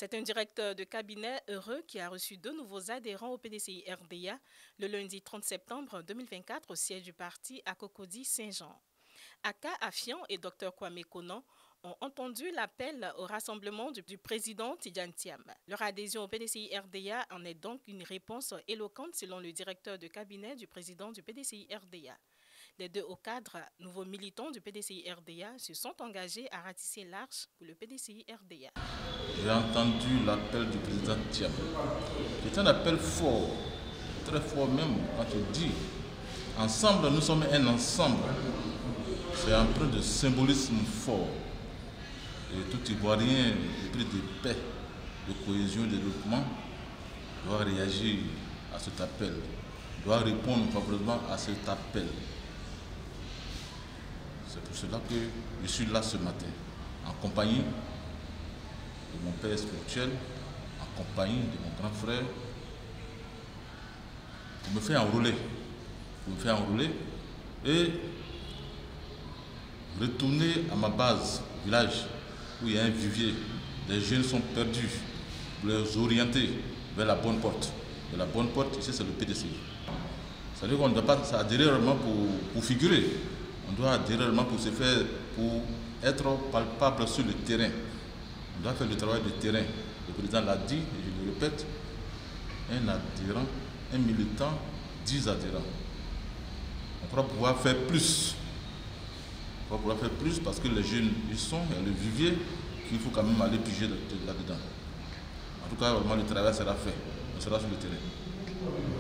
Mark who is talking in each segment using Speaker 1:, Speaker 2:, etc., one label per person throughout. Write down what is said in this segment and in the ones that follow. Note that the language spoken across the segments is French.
Speaker 1: C'est un directeur de cabinet heureux qui a reçu deux nouveaux adhérents au PDCI RDA le lundi 30 septembre 2024 au siège du parti à Cocody-Saint-Jean. Aka Afian et Dr Kwame Konan ont entendu l'appel au rassemblement du président Tidjane Thiam. Leur adhésion au PDCI RDA en est donc une réponse éloquente selon le directeur de cabinet du président du PDCI RDA. Les deux hauts cadres, nouveaux militants du PDCI RDA, se sont engagés à ratisser l'arche pour le PDCI RDA.
Speaker 2: J'ai entendu l'appel du président Thiam. C'est un appel fort, très fort même, quand il dit ensemble, nous sommes un ensemble. C'est empreint de symbolisme fort. Et tout Ivoirien épris de paix, de cohésion et de développement doit réagir à cet appel, doit répondre favorablement à cet appel. C'est pour cela que je suis là ce matin, en compagnie de mon père spirituel, en compagnie de mon grand frère, pour me faire enrôler, et retourner à ma base, au village, où il y a un vivier. Les jeunes sont perdus, pour les orienter vers la bonne porte. Et la bonne porte, ici, c'est le PDCI. C'est-à-dire qu'on ne doit pas adhérer réellement pour figurer. On doit adhérer réellement pour se faire, pour être palpable sur le terrain. On doit faire le travail de terrain. Le président l'a dit, et je le répète, un adhérent, un militant, 10 adhérents. On croit pouvoir faire plus. On va pouvoir faire plus parce que les jeunes, ils sont, il y a le vivier qu'il faut quand même aller piger là-dedans. En tout cas, vraiment, le travail sera fait. On sera sur le terrain.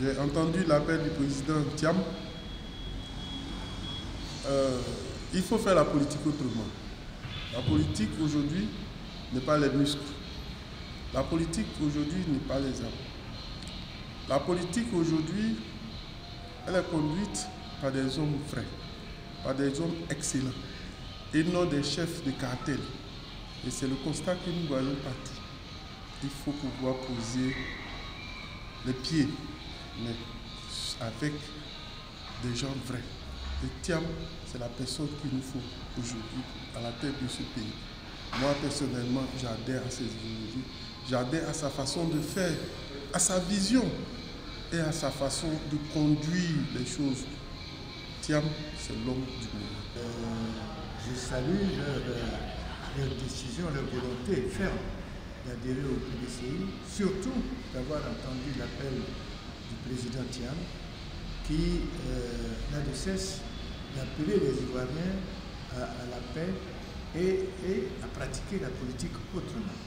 Speaker 3: J'ai entendu l'appel du président Thiam. Il faut faire la politique autrement. La politique aujourd'hui n'est pas les muscles. La politique aujourd'hui n'est pas les armes. La politique aujourd'hui, elle est conduite par des hommes frais, par des hommes excellents, et non des chefs de cartel. Et c'est le constat que nous voyons partout. Il faut pouvoir poser les pieds, mais avec des gens vrais. Et Thiam, c'est la personne qu'il nous faut aujourd'hui à la tête de ce pays. Moi, personnellement, j'adhère à ses idéologies, j'adhère à sa façon de faire, à sa vision et à sa façon de conduire les choses. Thiam, c'est l'homme du monde.
Speaker 4: Je salue leur décision, leur volonté ferme d'adhérer au PDCI, surtout d'avoir entendu l'appel du président Thiam qui n'a de cesse d'appeler les Ivoiriens à la paix et à pratiquer la politique autrement.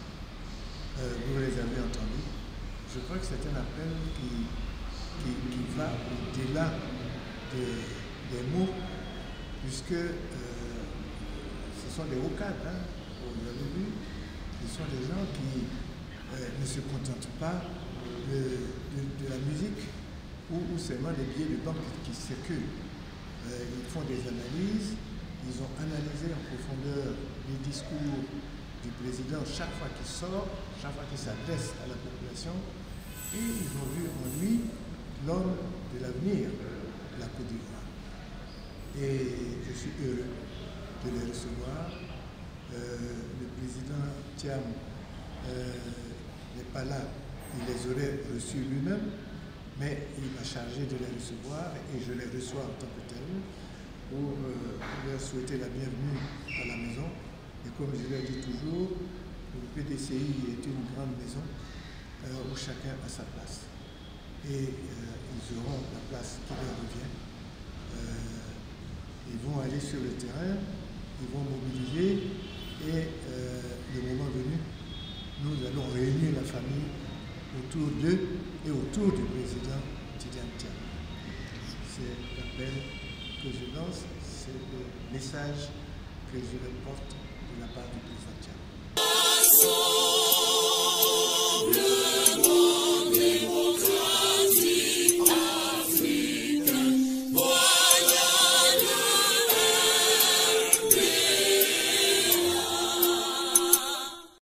Speaker 4: Vous les avez entendus. Je crois que c'est un appel qui va au-delà des mots, puisque ce sont des hauts cadres, hein, vous avez vu, ce sont des gens qui ne se contentent pas de la musique ou seulement des billets de banque qui circulent. Ils font des analyses, ils ont analysé en profondeur les discours du président chaque fois qu'il sort, chaque fois qu'il s'adresse à la population, et ils ont vu en lui l'homme de l'avenir de la Côte d'Ivoire. Et je suis heureux de les recevoir. Le président Thiam n'est pas là, il les aurait reçus lui-même, mais il m'a chargé de les recevoir et je les reçois en tant que tel pour leur souhaiter la bienvenue à la maison. Et comme je l'ai dit toujours, le PDCI est une grande maison où chacun a sa place. Et ils auront la place qui leur revient. Ils vont aller sur le terrain, ils vont mobiliser et le moment venu, nous allons réunir la famille autour d'eux et autour du président Tidjane Thiam. C'est l'appel que je lance, c'est le message que je leur porte de la part du président Thiam.